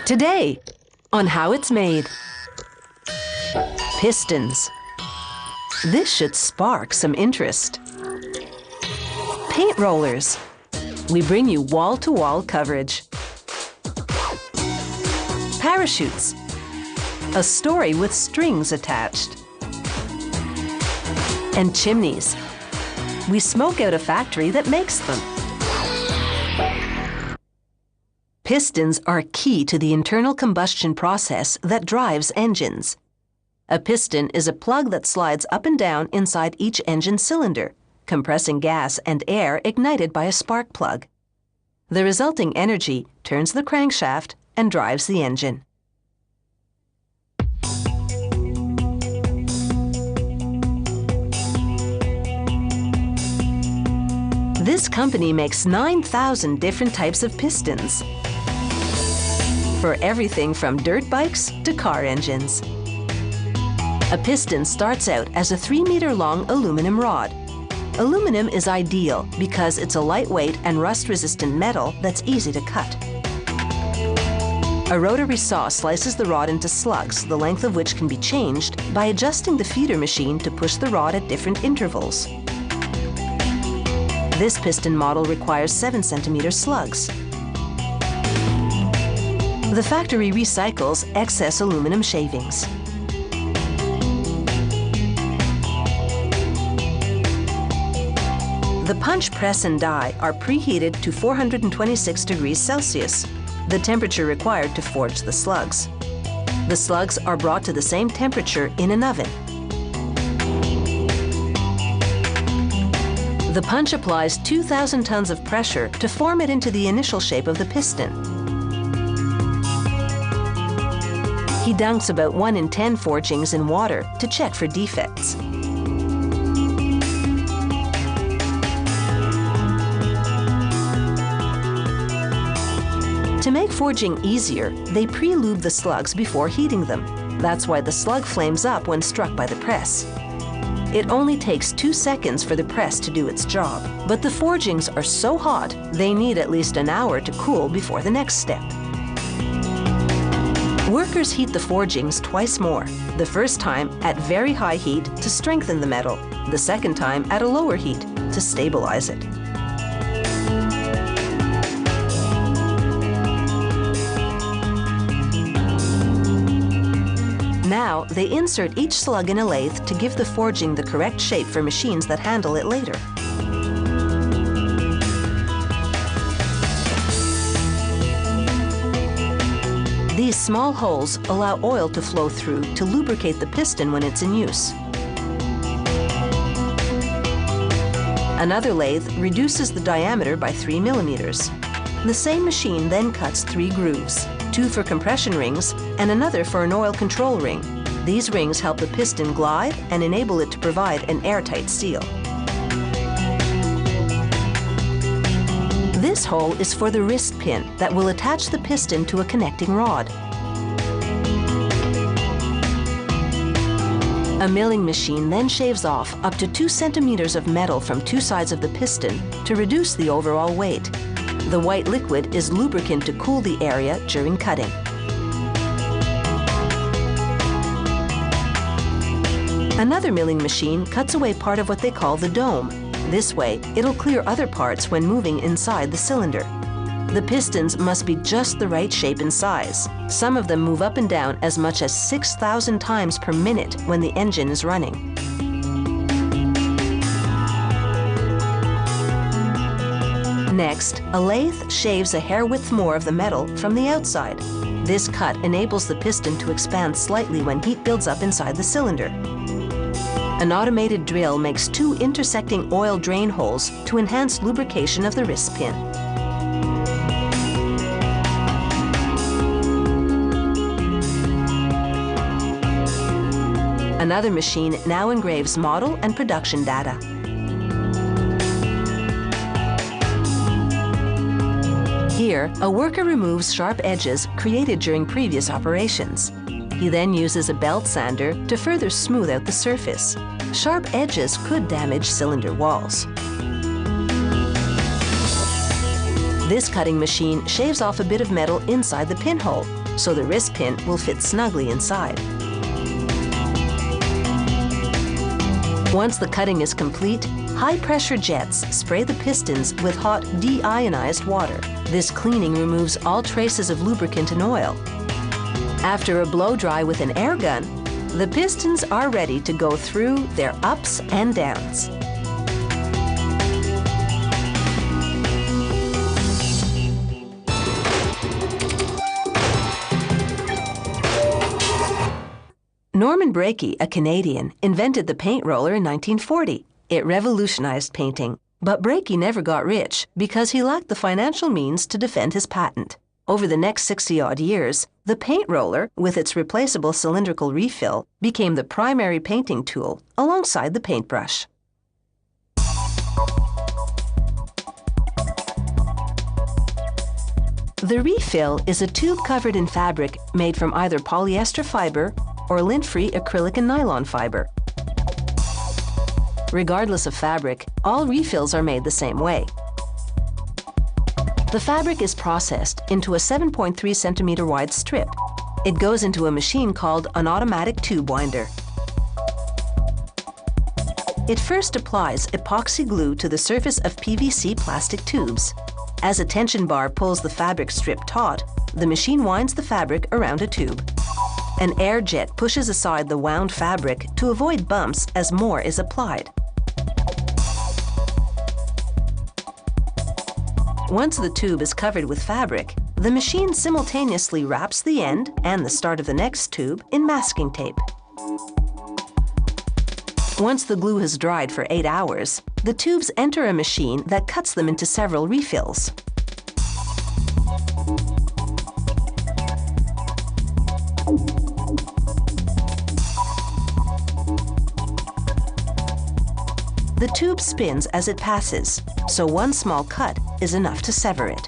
Today, on how it's made. Pistons. This should spark some interest. Paint rollers. We bring you wall-to-wall coverage. Parachutes. A story with strings attached. And chimneys. We smoke out a factory that makes them. Pistons are key to the internal combustion process that drives engines. A piston is a plug that slides up and down inside each engine cylinder, compressing gas and air ignited by a spark plug. The resulting energy turns the crankshaft and drives the engine. This company makes 9,000 different types of pistons, for everything from dirt bikes to car engines. A piston starts out as a 3-meter-long aluminum rod. Aluminum is ideal because it's a lightweight and rust-resistant metal that's easy to cut. A rotary saw slices the rod into slugs, the length of which can be changed by adjusting the feeder machine to push the rod at different intervals. This piston model requires 7-centimeter slugs. The factory recycles excess aluminum shavings. The punch, press, and die are preheated to 426 degrees Celsius, the temperature required to forge the slugs. The slugs are brought to the same temperature in an oven. The punch applies 2,000 tons of pressure to form it into the initial shape of the piston. He dunks about 1 in 10 forgings in water to check for defects. To make forging easier, they pre-lube the slugs before heating them. That's why the slug flames up when struck by the press. It only takes 2 seconds for the press to do its job, but the forgings are so hot they need at least an hour to cool before the next step. Workers heat the forgings twice more, the first time at very high heat to strengthen the metal, the second time at a lower heat to stabilize it. Now, they insert each slug in a lathe to give the forging the correct shape for machines that handle it later. These small holes allow oil to flow through to lubricate the piston when it's in use. Another lathe reduces the diameter by 3 millimeters. The same machine then cuts 3 grooves, 2 for compression rings and another for an oil control ring. These rings help the piston glide and enable it to provide an airtight seal. This hole is for the wrist pin that will attach the piston to a connecting rod. A milling machine then shaves off up to 2 centimeters of metal from 2 sides of the piston to reduce the overall weight. The white liquid is lubricant to cool the area during cutting. Another milling machine cuts away part of what they call the dome. This way, it'll clear other parts when moving inside the cylinder. The pistons must be just the right shape and size. Some of them move up and down as much as 6,000 times per minute when the engine is running. Next, a lathe shaves a hair width more of the metal from the outside. This cut enables the piston to expand slightly when heat builds up inside the cylinder. An automated drill makes 2 intersecting oil drain holes to enhance lubrication of the wrist pin. Another machine now engraves model and production data. Here, a worker removes sharp edges created during previous operations. He then uses a belt sander to further smooth out the surface. Sharp edges could damage cylinder walls. This cutting machine shaves off a bit of metal inside the pinhole. so the wrist pin will fit snugly inside. Once the cutting is complete, high-pressure jets spray the pistons with hot deionized water. This cleaning removes all traces of lubricant and oil. After a blow-dry with an air gun, the pistons are ready to go through their ups and downs. Norman Brakey, a Canadian, invented the paint roller in 1940. It revolutionized painting, but Brakey never got rich because he lacked the financial means to defend his patent. Over the next 60-odd years, the paint roller, with its replaceable cylindrical refill, became the primary painting tool alongside the paintbrush. The refill is a tube covered in fabric made from either polyester fiber or lint-free acrylic and nylon fiber. Regardless of fabric, all refills are made the same way. The fabric is processed into a 7.3 centimeter wide strip. It goes into a machine called an automatic tube winder. It first applies epoxy glue to the surface of PVC plastic tubes. As a tension bar pulls the fabric strip taut, the machine winds the fabric around a tube. An air jet pushes aside the wound fabric to avoid bumps as more is applied. Once the tube is covered with fabric, the machine simultaneously wraps the end and the start of the next tube in masking tape. Once the glue has dried for 8 hours, the tubes enter a machine that cuts them into several refills. The tube spins as it passes, so one small cut is enough to sever it.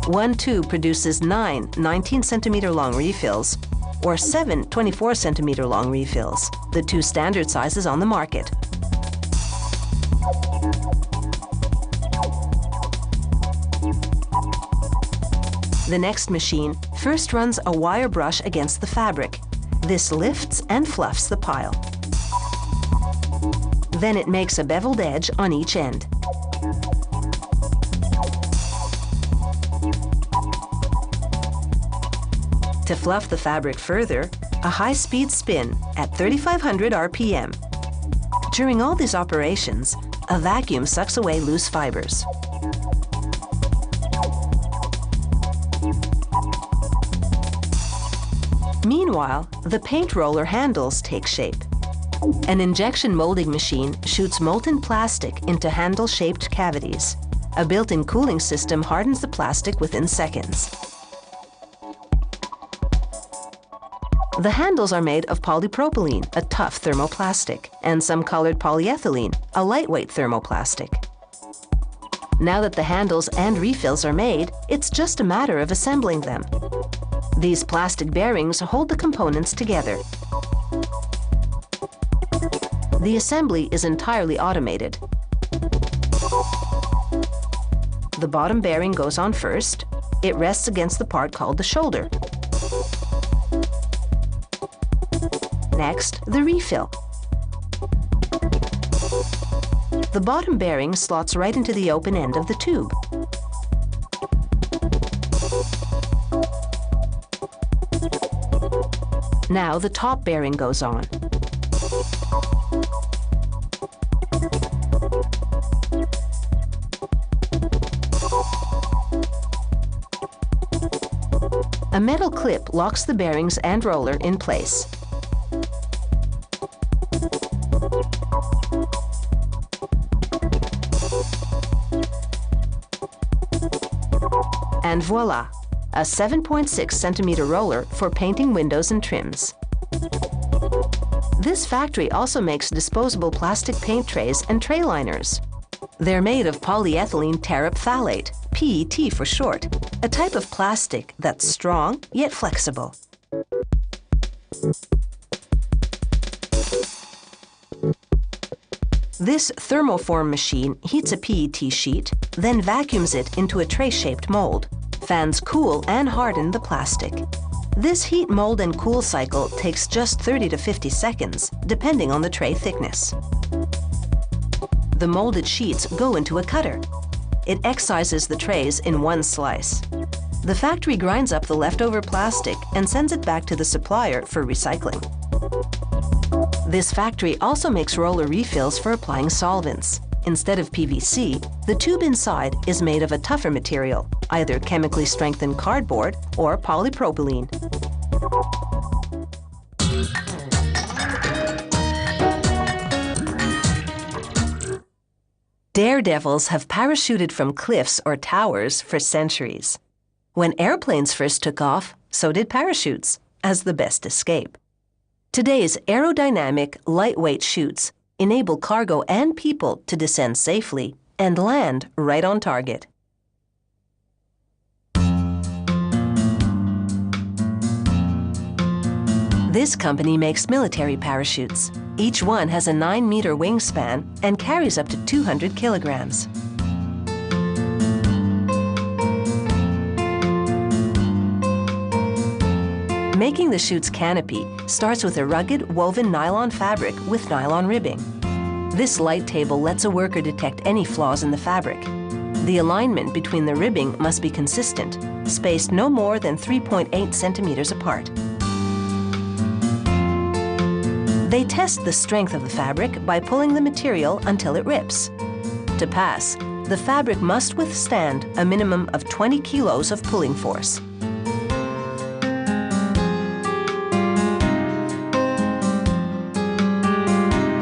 One tube produces 9 19-centimeter long refills, or 7 24-centimeter long refills, the two standard sizes on the market. The next machine first runs a wire brush against the fabric. This lifts and fluffs the pile. Then it makes a beveled edge on each end. To fluff the fabric further, a high-speed spin at 3,500 RPM. During all these operations, a vacuum sucks away loose fibers. Meanwhile, the paint roller handles take shape. An injection molding machine shoots molten plastic into handle-shaped cavities. A built-in cooling system hardens the plastic within seconds. The handles are made of polypropylene, a tough thermoplastic, and some colored polyethylene, a lightweight thermoplastic. Now that the handles and refills are made, it's just a matter of assembling them. These plastic bearings hold the components together. The assembly is entirely automated. The bottom bearing goes on first. It rests against the part called the shoulder. Next, the refill. The bottom bearing slots right into the open end of the tube. Now the top bearing goes on. A metal clip locks the bearings and roller in place. And voila, a 7.6 centimeter roller for painting windows and trims. This factory also makes disposable plastic paint trays and tray liners. They're made of polyethylene terephthalate, PET for short, a type of plastic that's strong yet flexible. This thermoform machine heats a PET sheet, then vacuums it into a tray-shaped mold. Fans cool and harden the plastic. This heat, mold, and cool cycle takes just 30 to 50 seconds, depending on the tray thickness. The molded sheets go into a cutter. It excises the trays in one slice. The factory grinds up the leftover plastic and sends it back to the supplier for recycling. This factory also makes roller refills for applying solvents. Instead of PVC, the tube inside is made of a tougher material, either chemically strengthened cardboard or polypropylene. Daredevils have parachuted from cliffs or towers for centuries. When airplanes first took off, so did parachutes, as the best escape. Today's aerodynamic, lightweight chutes enable cargo and people to descend safely and land right on target. This company makes military parachutes. Each one has a 9-meter wingspan and carries up to 200 kilograms. Making the chute's canopy starts with a rugged woven nylon fabric with nylon ribbing. This light table lets a worker detect any flaws in the fabric. The alignment between the ribbing must be consistent, spaced no more than 3.8 centimeters apart. They test the strength of the fabric by pulling the material until it rips. To pass, the fabric must withstand a minimum of 20 kilos of pulling force.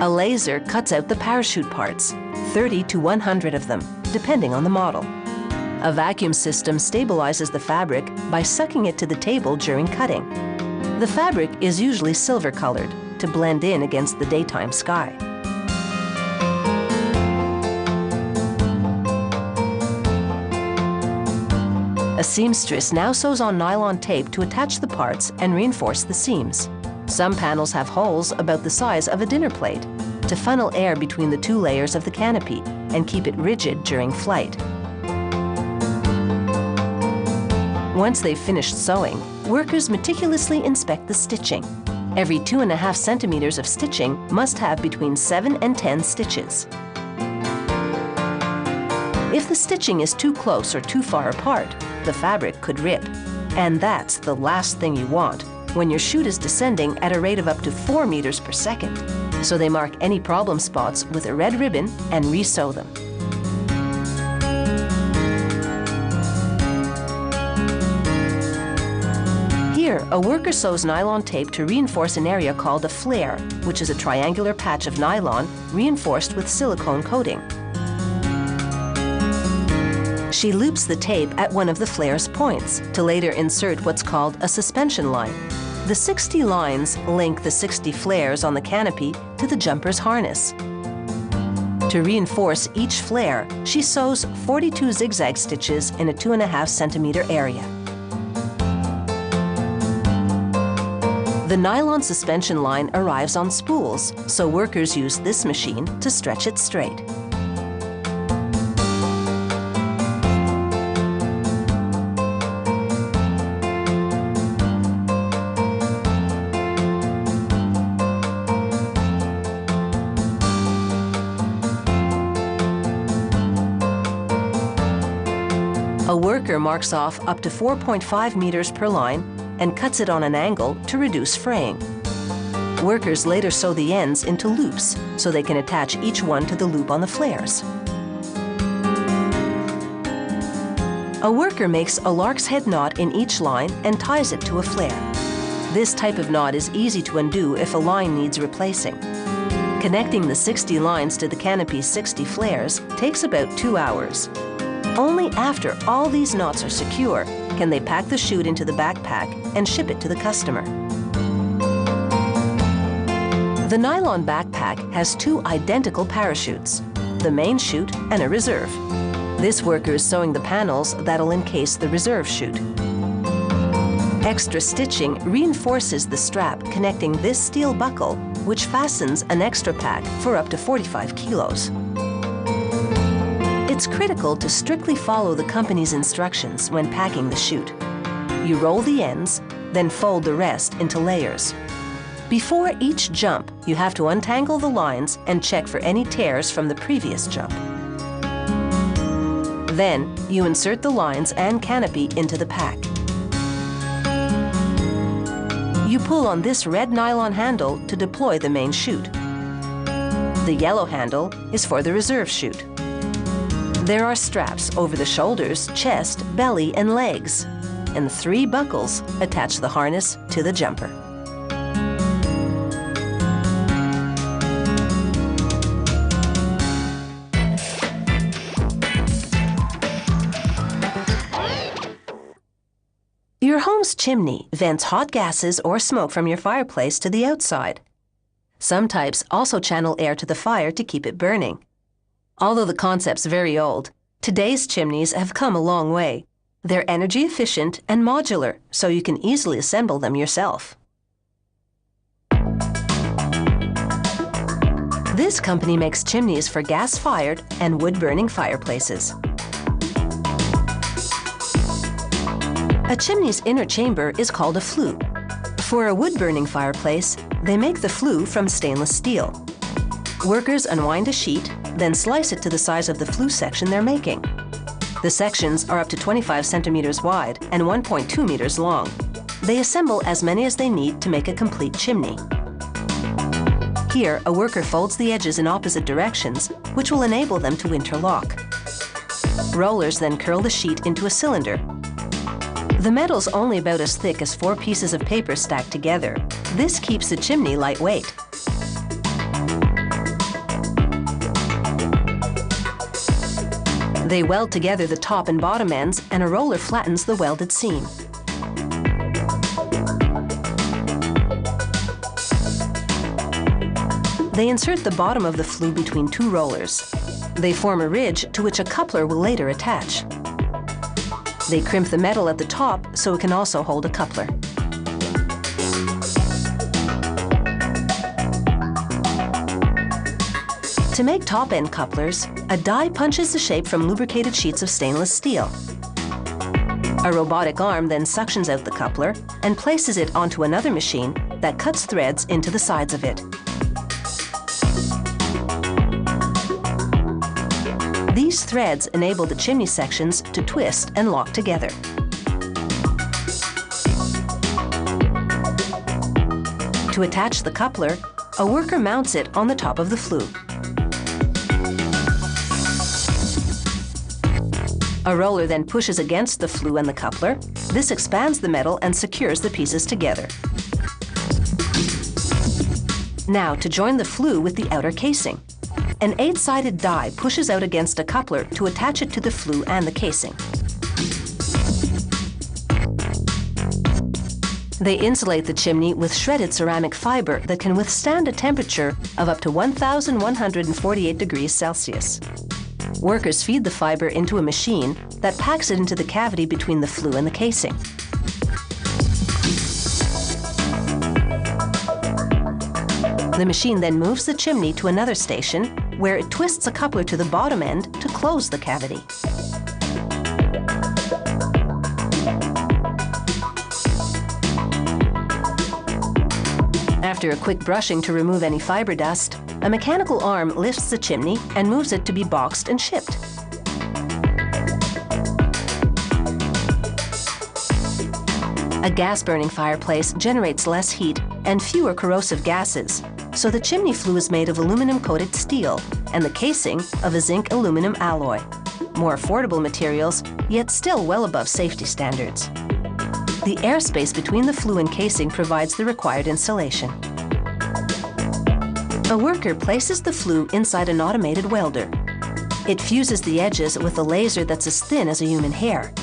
A laser cuts out the parachute parts, 30 to 100 of them, depending on the model. A vacuum system stabilizes the fabric by sucking it to the table during cutting. The fabric is usually silver-colored to blend in against the daytime sky. A seamstress now sews on nylon tape to attach the parts and reinforce the seams. Some panels have holes about the size of a dinner plate to funnel air between the two layers of the canopy and keep it rigid during flight. Once they've finished sewing, workers meticulously inspect the stitching. Every 2.5 centimeters of stitching must have between 7 and 10 stitches. If the stitching is too close or too far apart, the fabric could rip. And that's the last thing you want when your chute is descending at a rate of up to 4 meters per second. So they mark any problem spots with a red ribbon and re-sew them. Here, a worker sews nylon tape to reinforce an area called a flare, which is a triangular patch of nylon reinforced with silicone coating. She loops the tape at one of the flare's points to later insert what's called a suspension line. The 60 lines link the 60 flares on the canopy to the jumper's harness. To reinforce each flare, she sews 42 zigzag stitches in a 2.5 centimeter area. The nylon suspension line arrives on spools, so workers use this machine to stretch it straight. A worker marks off up to 4.5 meters per line and cuts it on an angle to reduce fraying. Workers later sew the ends into loops so they can attach each one to the loop on the flares. A worker makes a lark's head knot in each line and ties it to a flare. This type of knot is easy to undo if a line needs replacing. Connecting the 60 lines to the canopy's 60 flares takes about 2 hours. Only after all these knots are secure can they pack the chute into the backpack and ship it to the customer. The nylon backpack has 2 identical parachutes, the main chute and a reserve. This worker is sewing the panels that'll encase the reserve chute. Extra stitching reinforces the strap connecting this steel buckle, which fastens an extra pack for up to 45 kilos. It's critical to strictly follow the company's instructions when packing the chute. You roll the ends, then fold the rest into layers. Before each jump, you have to untangle the lines and check for any tears from the previous jump. Then, you insert the lines and canopy into the pack. You pull on this red nylon handle to deploy the main chute. The yellow handle is for the reserve chute. There are straps over the shoulders, chest, belly, and legs, and 3 buckles attach the harness to the jumper. Your home's chimney vents hot gases or smoke from your fireplace to the outside. Some types also channel air to the fire to keep it burning. Although the concept's very old, today's chimneys have come a long way. They're energy efficient and modular, so you can easily assemble them yourself. This company makes chimneys for gas-fired and wood-burning fireplaces. A chimney's inner chamber is called a flue. For a wood-burning fireplace, they make the flue from stainless steel. Workers unwind a sheet, then slice it to the size of the flue section they're making. The sections are up to 25 centimeters wide and 1.2 meters long. They assemble as many as they need to make a complete chimney. Here, a worker folds the edges in opposite directions, which will enable them to interlock. Rollers then curl the sheet into a cylinder. The metal's only about as thick as 4 pieces of paper stacked together. This keeps the chimney lightweight. They weld together the top and bottom ends, and a roller flattens the welded seam. They insert the bottom of the flue between 2 rollers. They form a ridge to which a coupler will later attach. They crimp the metal at the top so it can also hold a coupler. To make top-end couplers, a die punches the shape from lubricated sheets of stainless steel. A robotic arm then suctions out the coupler and places it onto another machine that cuts threads into the sides of it. These threads enable the chimney sections to twist and lock together. To attach the coupler, a worker mounts it on the top of the flue. A roller then pushes against the flue and the coupler. This expands the metal and secures the pieces together. Now to join the flue with the outer casing. An 8-sided die pushes out against a coupler to attach it to the flue and the casing. They insulate the chimney with shredded ceramic fiber that can withstand a temperature of up to 1,148 degrees Celsius. Workers feed the fiber into a machine that packs it into the cavity between the flue and the casing. The machine then moves the chimney to another station where it twists a coupler to the bottom end to close the cavity. After a quick brushing to remove any fiber dust, a mechanical arm lifts the chimney and moves it to be boxed and shipped. A gas-burning fireplace generates less heat and fewer corrosive gases, so the chimney flue is made of aluminum-coated steel and the casing of a zinc-aluminum alloy. More affordable materials, yet still well above safety standards. The airspace between the flue and casing provides the required insulation. A worker places the flue inside an automated welder. It fuses the edges with a laser that's as thin as a human hair.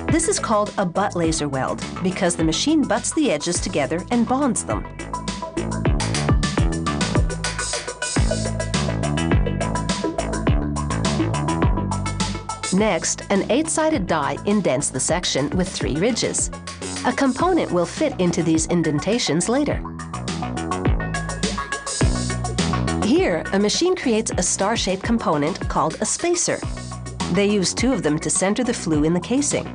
This is called a butt laser weld because the machine butts the edges together and bonds them. Next, an 8-sided die indents the section with 3 ridges. A component will fit into these indentations later. Here, a machine creates a star-shaped component called a spacer. They use 2 of them to center the flue in the casing.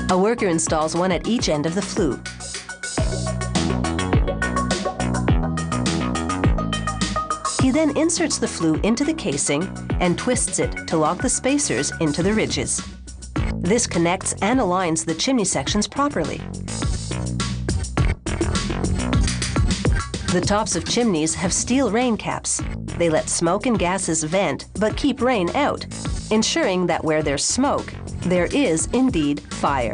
A worker installs one at each end of the flue. He then inserts the flue into the casing and twists it to lock the spacers into the ridges. This connects and aligns the chimney sections properly. The tops of chimneys have steel rain caps. They let smoke and gases vent but keep rain out, ensuring that where there's smoke, there is indeed fire.